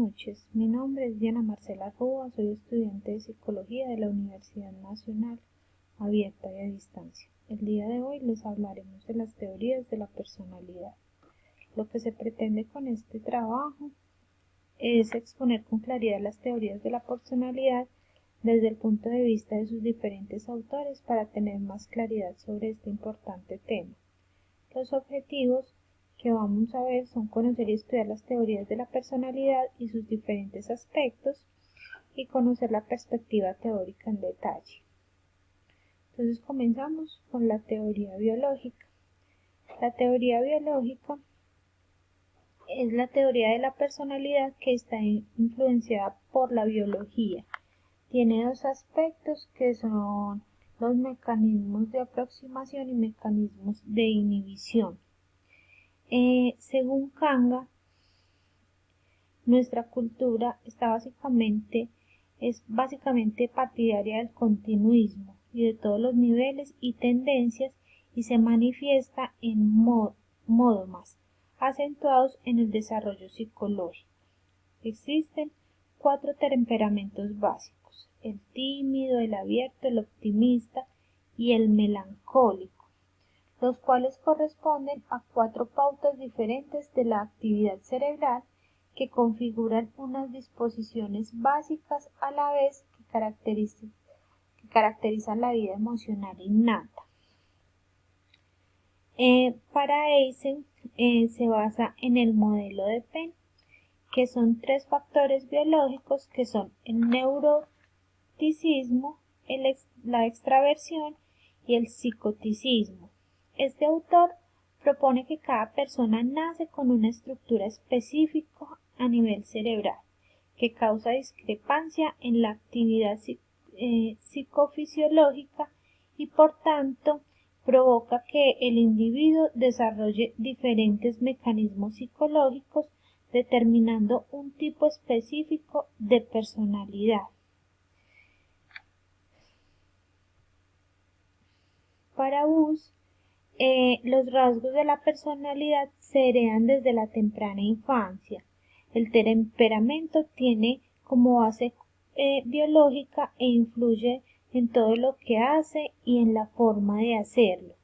noches, mi nombre es Diana Marcela Rúa, soy estudiante de Psicología de la Universidad Nacional Abierta y a Distancia. El día de hoy les hablaremos de las teorías de la personalidad. Lo que se pretende con este trabajo es exponer con claridad las teorías de la personalidad desde el punto de vista de sus diferentes autores para tener más claridad sobre este importante tema. Los objetivos que vamos a ver son conocer y estudiar las teorías de la personalidad y sus diferentes aspectos y conocer la perspectiva teórica en detalle. Entonces comenzamos con la teoría biológica. La teoría biológica es la teoría de la personalidad que está influenciada por la biología. Tiene dos aspectos que son los mecanismos de aproximación y mecanismos de inhibición. Según Kanga, nuestra cultura es básicamente partidaria del continuismo y de todos los niveles y tendencias y se manifiesta en modo más acentuados en el desarrollo psicológico. Existen 4 temperamentos básicos: el tímido, el abierto, el optimista y el melancólico, los cuales corresponden a 4 pautas diferentes de la actividad cerebral que configuran unas disposiciones básicas a la vez que caracterizan la vida emocional innata. Para Eysen se basa en el modelo de Penn, que son 3 factores biológicos que son el neuroticismo, la extraversión y el psicoticismo. Este autor propone que cada persona nace con una estructura específica a nivel cerebral que causa discrepancia en la actividad psicofisiológica y por tanto provoca que el individuo desarrolle diferentes mecanismos psicológicos determinando un tipo específico de personalidad. Para Bush, los rasgos de la personalidad se heredan desde la temprana infancia. El temperamento tiene como base biológica e influye en todo lo que hace y en la forma de hacerlo.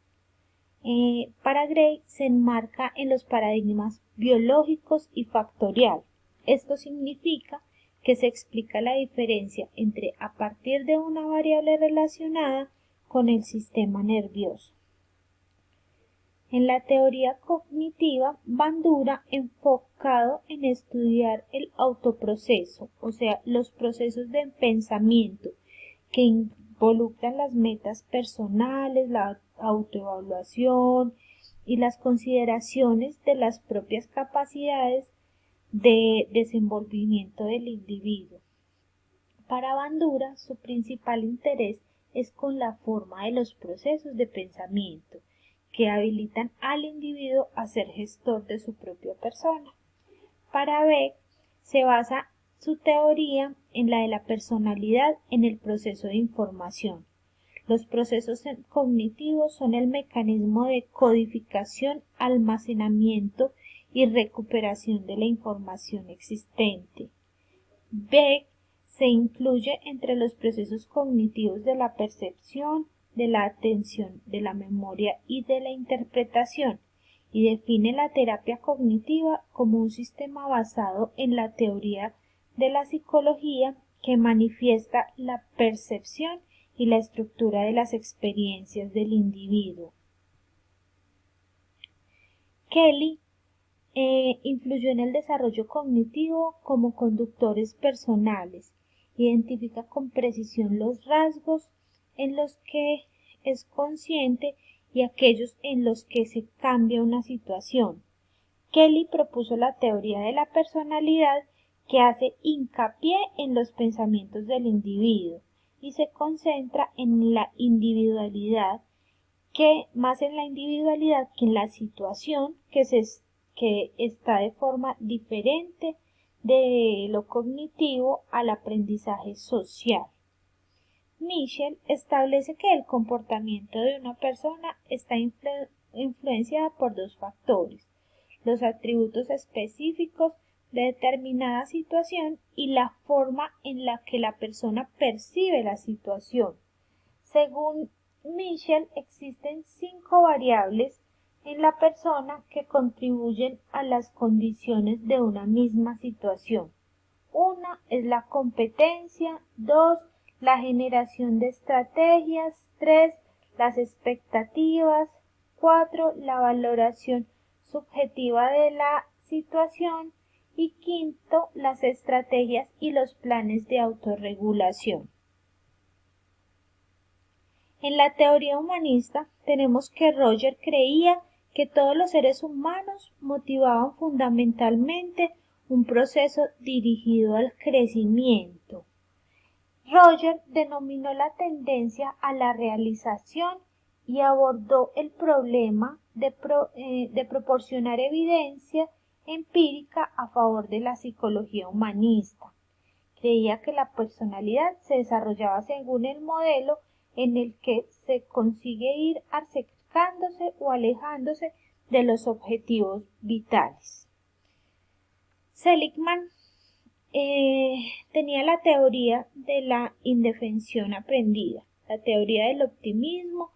Para Gray se enmarca en los paradigmas biológicos y factorial. Esto significa que se explica la diferencia entre a partir de una variable relacionada con el sistema nervioso. En la teoría cognitiva, Bandura enfocado en estudiar el autoproceso, o sea, los procesos de pensamiento que involucran las metas personales, la autoevaluación y las consideraciones de las propias capacidades de desenvolvimiento del individuo. Para Bandura, su principal interés es con la forma de los procesos de pensamiento que habilitan al individuo a ser gestor de su propia persona. Para Beck, se basa su teoría en la de la personalidad en el proceso de información. Los procesos cognitivos son el mecanismo de codificación, almacenamiento y recuperación de la información existente. Beck se incluye entre los procesos cognitivos de la percepción, de la atención, de la memoria y de la interpretación, y define la terapia cognitiva como un sistema basado en la teoría de la psicología que manifiesta la percepción y la estructura de las experiencias del individuo. Kelly influyó en el desarrollo cognitivo como conductores personales. Identifica con precisión los rasgos en los que es consciente y aquellos en los que se cambia una situación. Kelly propuso la teoría de la personalidad que hace hincapié en los pensamientos del individuo y se concentra en la individualidad que en la situación que está de forma diferente de lo cognitivo al aprendizaje social. Michel establece que el comportamiento de una persona está influenciado por 2 factores: los atributos específicos de determinada situación y la forma en la que la persona percibe la situación. Según Michel, existen 5 variables en la persona que contribuyen a las condiciones de una misma situación. Una es la competencia, 2, la generación de estrategias, 3, las expectativas, 4, la valoración subjetiva de la situación y quinto, las estrategias y los planes de autorregulación. En la teoría humanista tenemos que Roger creía que todos los seres humanos motivaban fundamentalmente un proceso dirigido al crecimiento. Roger denominó la tendencia a la realización y abordó el problema de proporcionar evidencia empírica a favor de la psicología humanista. Creía que la personalidad se desarrollaba según el modelo en el que se consigue ir acercándose o alejándose de los objetivos vitales. Seligman tenía la teoría de la indefensión aprendida, la teoría del optimismo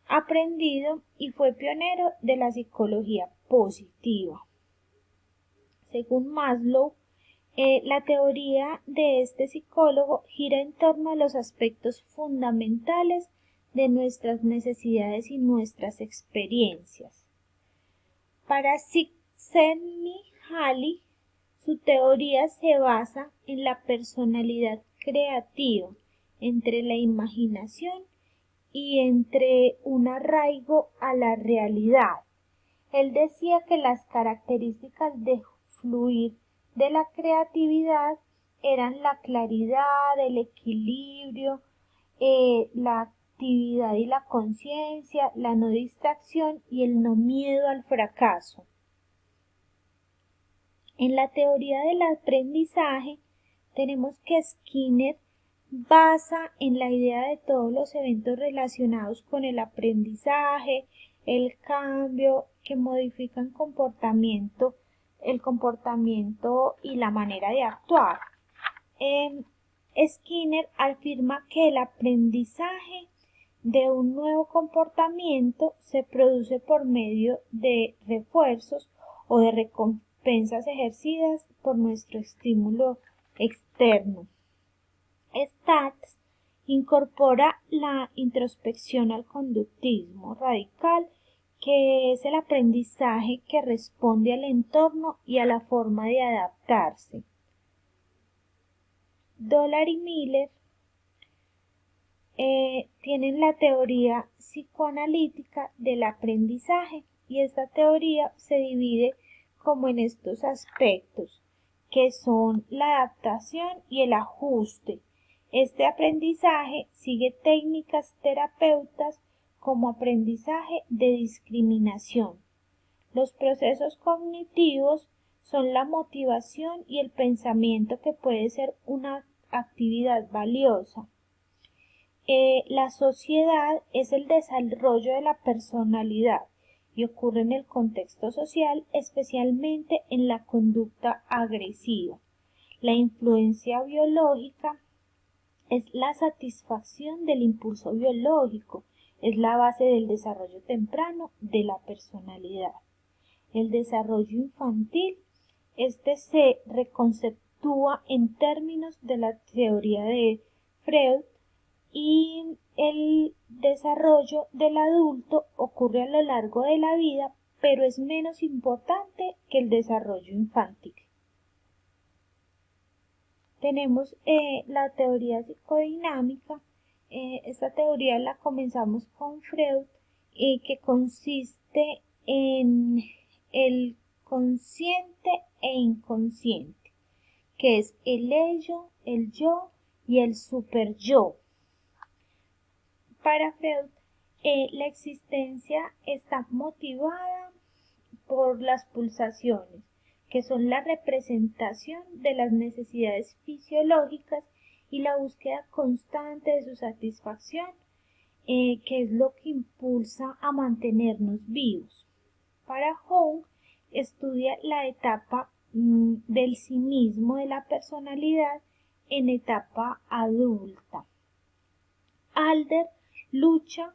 aprendido y fue pionero de la psicología positiva. Según Maslow, la teoría de este psicólogo gira en torno a los aspectos fundamentales de nuestras necesidades y nuestras experiencias. Para Csikszentmihalyi, su teoría se basa en la personalidad creativa, entre la imaginación y entre un arraigo a la realidad. Él decía que las características de fluir de la creatividad eran la claridad, el equilibrio, la actividad y la conciencia, la no distracción y el no miedo al fracaso. En la teoría del aprendizaje tenemos que Skinner basa en la idea de todos los eventos relacionados con el aprendizaje, el cambio, que modifican el comportamiento y la manera de actuar. Skinner afirma que el aprendizaje de un nuevo comportamiento se produce por medio de refuerzos o de recompensas ejercidas por nuestro estímulo externo. Stats incorpora la introspección al conductismo radical, que es el aprendizaje que responde al entorno y a la forma de adaptarse. Dollar y Miller tienen la teoría psicoanalítica del aprendizaje y esta teoría se divide como en estos aspectos, que son la adaptación y el ajuste. Este aprendizaje sigue técnicas terapeutas como aprendizaje de discriminación. Los procesos cognitivos son la motivación y el pensamiento que puede ser una actividad valiosa. La sociedad es el desarrollo de la personalidad y ocurre en el contexto social, especialmente en la conducta agresiva. La influencia biológica es la satisfacción del impulso biológico, es la base del desarrollo temprano de la personalidad. El desarrollo infantil, se reconceptúa en términos de la teoría de Freud y el desarrollo del adulto ocurre a lo largo de la vida, pero es menos importante que el desarrollo infantil. Tenemos la teoría psicodinámica. Esta teoría la comenzamos con Freud, que consiste en el consciente e inconsciente, que es el ello, el yo y el superyo. Para Freud, la existencia está motivada por las pulsaciones, que son la representación de las necesidades fisiológicas y la búsqueda constante de su satisfacción, que es lo que impulsa a mantenernos vivos. Para Jung, estudia la etapa del sí mismo de la personalidad en etapa adulta. Adler lucha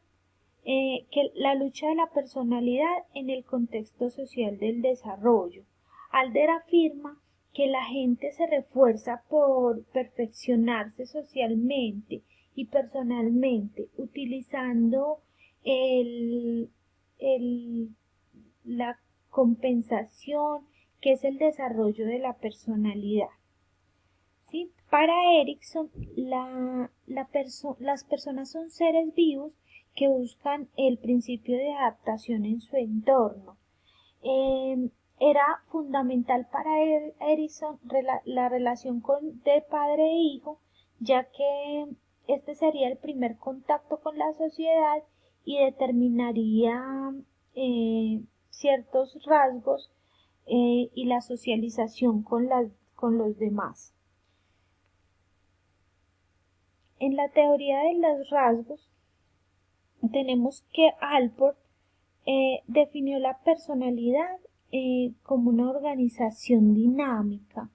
que la lucha de la personalidad en el contexto social del desarrollo. Adler afirma que la gente se refuerza por perfeccionarse socialmente y personalmente, utilizando el, el, la compensación que es el desarrollo de la personalidad. ¿Sí? Para Erickson, las personas son seres vivos que buscan el principio de adaptación en su entorno. Era fundamental para Erickson la relación de padre e hijo, ya que este sería el primer contacto con la sociedad y determinaría ciertos rasgos y la socialización con los demás. En la teoría de los rasgos, tenemos que Allport definió la personalidad como una organización dinámica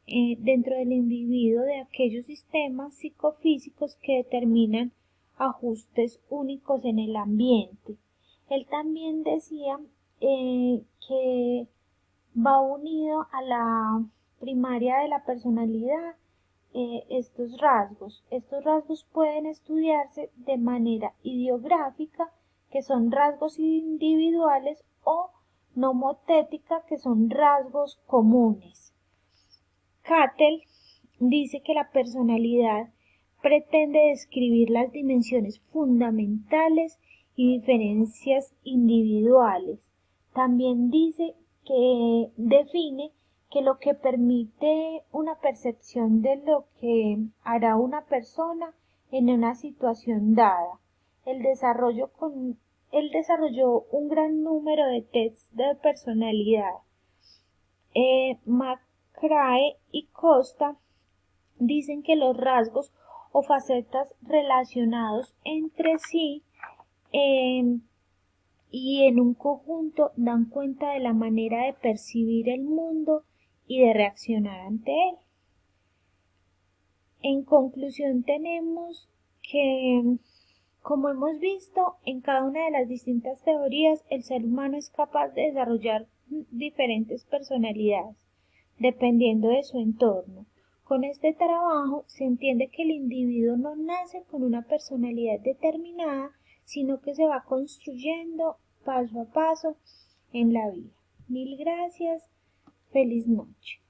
dentro del individuo de aquellos sistemas psicofísicos que determinan ajustes únicos en el ambiente. Él también decía que va unido a la primaria de la personalidad estos rasgos. Estos rasgos pueden estudiarse de manera ideográfica, que son rasgos individuales, o nomotética, que son rasgos comunes. Cattell dice que la personalidad pretende describir las dimensiones fundamentales y diferencias individuales. También dice que define que lo que permite una percepción de lo que hará una persona en una situación dada. Él desarrolló un gran número de tests de personalidad. McCrae y Costa dicen que los rasgos o facetas relacionados entre sí y en un conjunto dan cuenta de la manera de percibir el mundo y de reaccionar ante él. En conclusión, tenemos que, como hemos visto, en cada una de las distintas teorías, el ser humano es capaz de desarrollar diferentes personalidades, dependiendo de su entorno. Con este trabajo se entiende que el individuo no nace con una personalidad determinada, sino que se va construyendo paso a paso en la vida. Mil gracias. Feliz noche.